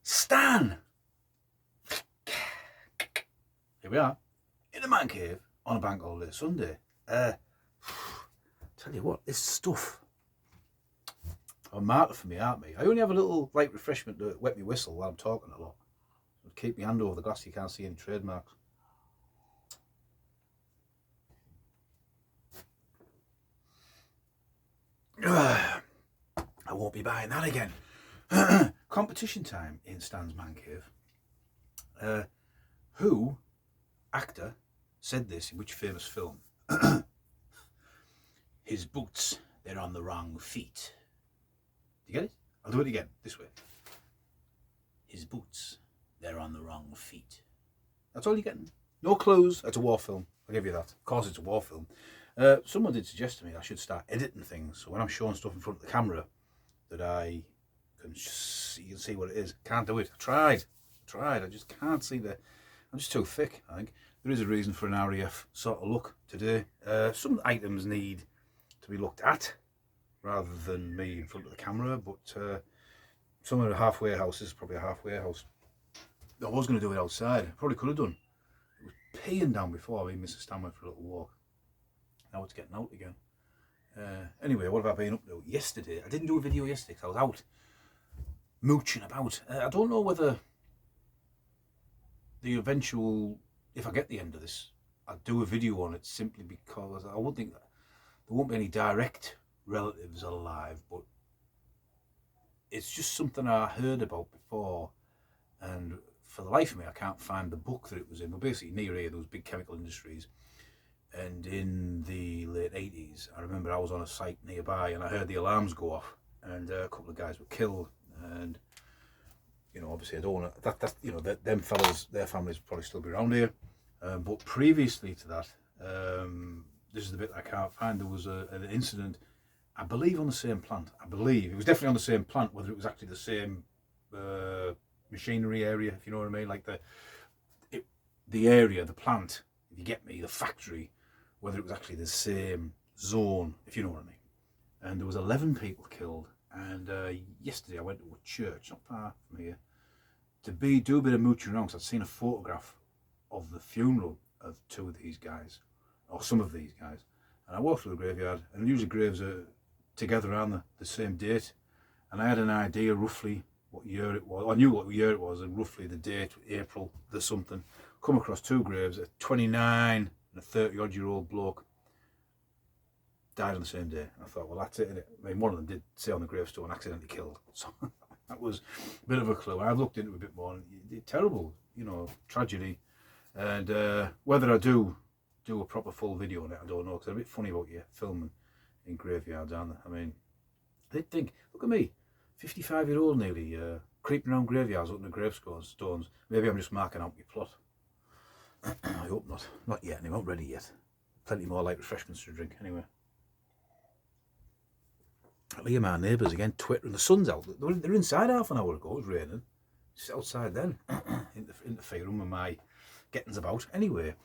Stan! Here we are, in a man cave on a bank holiday Sunday. Tell you what, this stuff a martyr for me, aren't me? I only have a little light refreshment to wet me whistle while I'm talking a lot. Keep my hand over the glass so you can't see any trademarks. I won't be buying that again. Competition time in Stan's man cave. Who actor said this in which famous film? His boots, they're on the wrong feet. Do you get it? I'll do it again, this way. His boots, they're on the wrong feet. That's all you're getting. No clues. It's a war film. I'll give you that. Of course it's a war film. Someone did suggest to me I should start editing things, so when I'm showing stuff in front of the camera that I can see, you can see what it is. Can't do it. I tried. I just can't see I'm just too thick, I think. There is a reason for an RAF sort of look today. Some items need to be looked at rather than me in front of the camera, but some of the halfway house is probably a halfway house. I was going to do it outside. Probably could have done. It was peeing down before. Me and Mrs. Stan went for a little walk. Now it's getting out again. Anyway, what have I been up to? Yesterday, I didn't do a video yesterday because I was out mooching about. I don't know whether the eventual, if I get the end of this, I'll do a video on it simply because I won't think that there won't be any direct relatives alive, but it's just something I heard about before, and for the life of me I can't find the book that it was in. But basically near here there was big chemical industries, and in the late 80s I remember I was on a site nearby and I heard the alarms go off and a couple of guys were killed. And you know, obviously I don't want to, that's you know, them fellas, their families probably still be around here, but previously to that, this is the bit I can't find. There was an incident, I believe on the same plant. I believe it was definitely on the same plant. Whether it was actually the same machinery area, if you know what I mean, like the area, the plant, if you get me, the factory, whether it was actually the same zone, if you know what I mean. And there was 11 people killed. And yesterday I went to a church not far from here to do a bit of mooching around, because I'd seen a photograph of the funeral of two of these guys, or some of these guys. And I walked through the graveyard, and usually graves are together around the same date. And I had an idea roughly what year it was. I knew what year it was and roughly the date, April, the something. Come across two graves, a 29 and a 30-odd-year-old bloke died on the same day. And I thought, well, that's it, innit? I mean, one of them did say on the gravestone, accidentally killed. So that was a bit of a clue. I've looked into it a bit more, and it's terrible, you know, tragedy. And whether I do a proper full video on it, I don't know, because they're a bit funny about you filming in graveyards, aren't they? I mean, they'd think, look at me, 55-year-old nearly, creeping around graveyards looking at gravestones. Maybe I'm just marking out my plot. I hope not. Not yet, and I'm not ready yet. Plenty more light refreshments to drink, anyway. Look at my neighbours again, Twitter, and the sun's out. They're inside half an hour ago, it was raining. Just outside then, interfering with my gettings about. Anyway,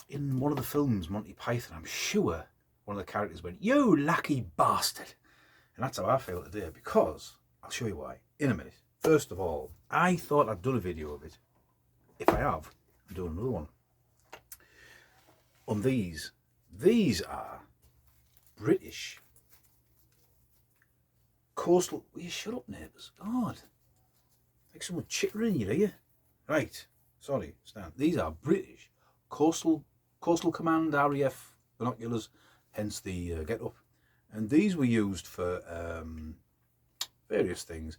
in one of the films, Monty Python, I'm sure one of the characters went, "You lucky bastard." And that's how I feel today, because, I'll show you why in a minute. First of all, I thought I'd done a video of it. If I have, I'm doing another one. On these are British coastal, will you shut up, neighbours? God, like someone chittering in your ear. Right, sorry, Stan. These are British coastal command RAF binoculars, hence the get up. And these were used for various things.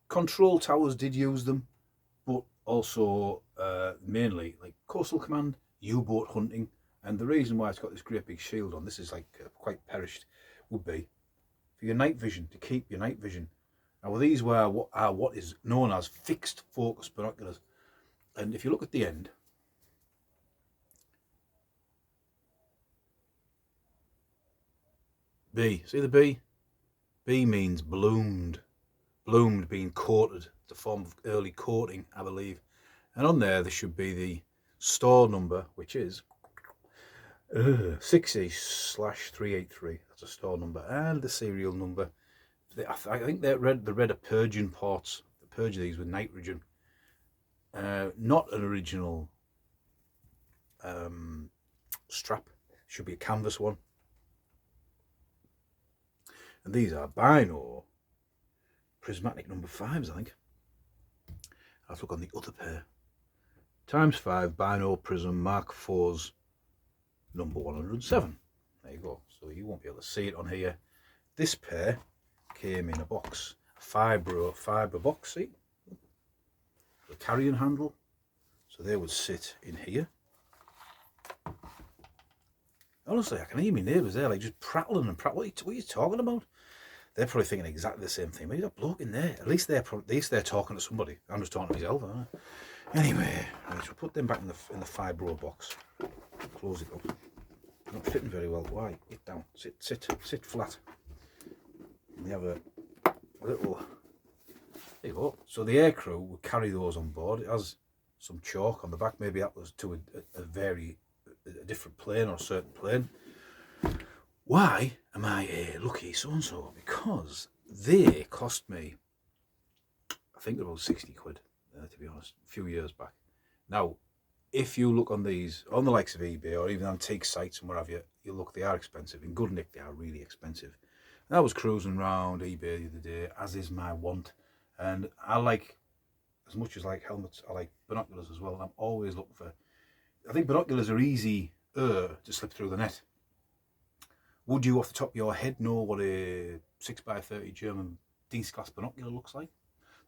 Control towers did use them, but also mainly like coastal command, U-boat hunting. And the reason why it's got this great big shield on, this is like quite perished, would be for your night vision, to keep your night vision. Now these were what is known as fixed focus binoculars. And if you look at the end, B, see the B? B means bloomed. Bloomed being coated, the form of early coating, I believe. And on there should be the store number, which is 60/383. That's a store number, and the serial number. I think they read a Purgeon ports. The purge these with nitrogen. Not an original strap, should be a canvas one. And these are Bino prismatic number 5s, I think. I'll look on the other pair. ×5 Bino Prism Mark 4's number 107. There you go. So you won't be able to see it on here. This pair came in a box, a fibre box, see? The carrying handle. So they would sit in here. Honestly, I can hear my neighbours there, like just prattling and prattling. What are you talking about? They're probably thinking exactly the same thing. Maybe that bloke in there. At least they're talking to somebody. I'm just talking to myself, aren't I? Anyway, right, so put them back in the fibre box. Close it up. Not fitting very well. Why? Get down. Sit flat. And they have a little. There you go. So the aircrew will carry those on board. It has some chalk on the back. Maybe that was to a different plane or a certain plane. Why am I a lucky so-and-so? Because they cost me, I think about 60 quid, to be honest, a few years back. Now, if you look on these, on the likes of eBay or even antique sites and wherever you look, they are expensive. In good nick, they are really expensive. And I was cruising around eBay the other day, as is my want. And I like, as much as like helmets, I like binoculars as well. And I'm always looking for, I think binoculars are easy to slip through the net. Would you off the top of your head know what a 6x30 German Dienstklasse binocular looks like?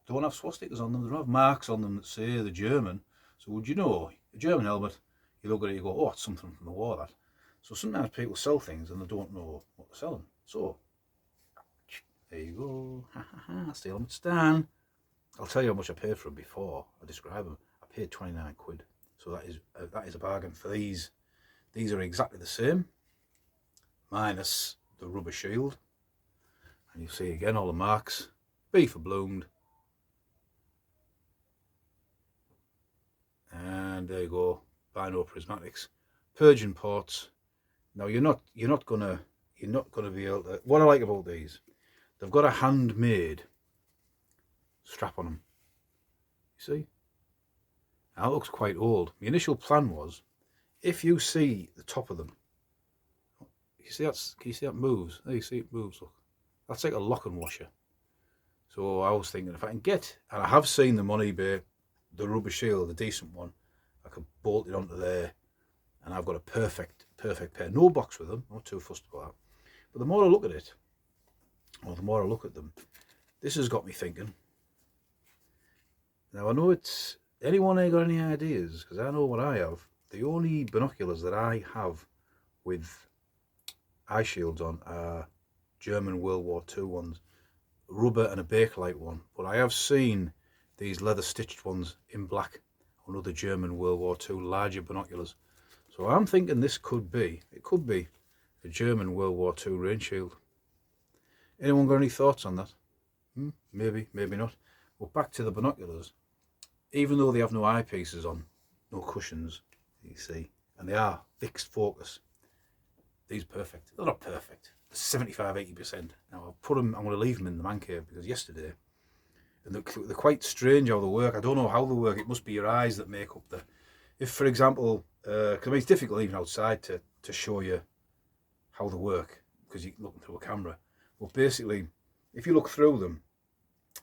They don't have swastikas on them, they don't have marks on them that say the German. So would you know, a German helmet, you look at it, you go, oh, it's something from the war, that. So sometimes people sell things and they don't know what they're selling. So, there you go, ha ha ha, that's the helmet stand. I'll tell you how much I paid for them before I describe them. I paid 29 quid. So that is a bargain for these. These are exactly the same, minus the rubber shield. And you see again all the marks. B for bloomed. And there you go, Bino prismatics, purging ports. Now you're not gonna be able to. What I like about these, they've got a handmade strap on them. You see? Now it looks quite old. My initial plan was, if you see the top of them, can you see that moves? There you see it moves, look. That's like a lock and washer. So I was thinking, if I can get, and I have seen them on eBay, the rubber shield, the decent one, I could bolt it onto there, and I've got a perfect pair. No box with them, not too fussed about that. But the more I look at it, or the more I look at them, this has got me thinking. Now I know it's, anyone ain't got any ideas, because I know what I have. The only binoculars that I have with eye shields on are German World War II ones, rubber and a Bakelite one. But I have seen these leather stitched ones in black on other German World War II larger binoculars. So I'm thinking this could be a German World War II rain shield. Anyone got any thoughts on that? Maybe, maybe not. But back to the binoculars. Even though they have no eyepieces on, no cushions, you see, and they are fixed focus, these are perfect. They're not perfect. They're 75–80%. Now I'll put them, I'm going to leave them in the man cave, because yesterday, and they're quite strange how they work. I don't know how they work. It must be your eyes that make up the, if for example, because I mean, it's difficult even outside to show you how they work, because you're looking through a camera. But basically, if you look through them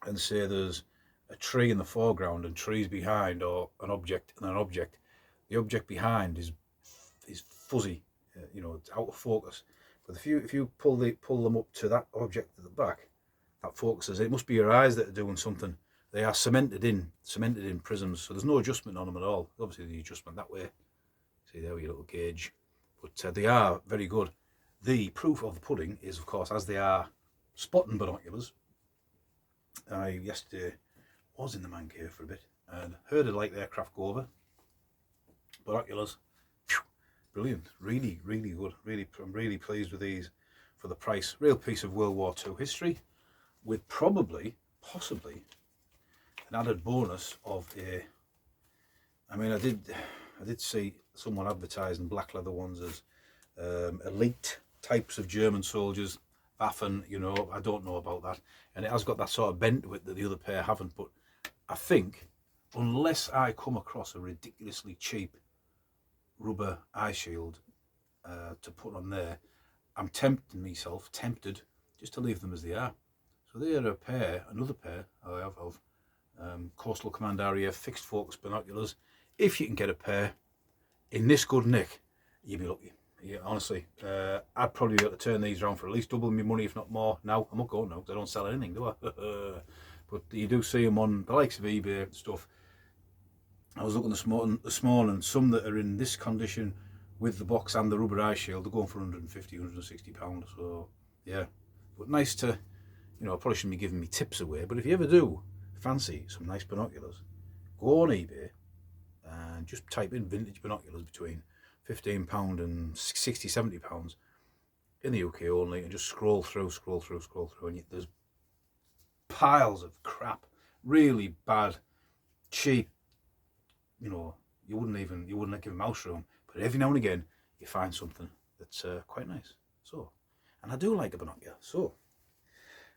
and say there's a tree in the foreground and trees behind, or an object and an object, the object behind is fuzzy, you know, it's out of focus. But if you pull them up to that object at the back, that focuses. It must be your eyes that are doing something. They are cemented in prisms, so there's no adjustment on them at all. Obviously the adjustment that way. See there with your little gauge. But they are very good. The proof of the pudding is, of course, as they are spotting binoculars. I yesterday was in the man cave for a bit and heard a light aircraft go over. Binoculars, brilliant, really, really good. I'm really pleased with these for the price. Real piece of World War II history, with possibly an added bonus of a. I mean, I did see someone advertising black leather ones as elite types of German soldiers, Waffen. You know, I don't know about that, and it has got that sort of bent to it that the other pair haven't. But I think, unless I come across a ridiculously cheap rubber eye shield to put on there, I'm tempted just to leave them as they are. So they are another pair I have of Coastal Command RAF fixed focus binoculars. If you can get a pair in this good nick, you'd be lucky. Yeah, honestly, I'd probably be able to turn these around for at least double my money, if not more. Now, I'm not going now because I don't sell anything, do I? But you do see them on the likes of eBay and stuff. I was looking this morning, some that are in this condition with the box and the rubber eye shield, they're going for 150, 160 pounds. So, yeah. But nice to, I probably shouldn't be giving me tips away, but if you ever do fancy some nice binoculars, go on eBay and just type in vintage binoculars between £15 and £60, £70 in the UK only, and just scroll through, and there's piles of crap, really bad, cheap. You wouldn't give a mouse room, but every now and again you find something that's quite nice. So, and I do like a binocular. So,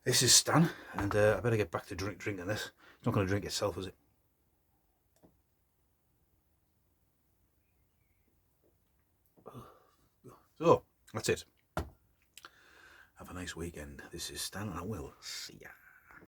this is Stan, and I better get back to drinking this. It's not going to drink itself, is it? So, that's it. Have a nice weekend. This is Stan, and I will see ya.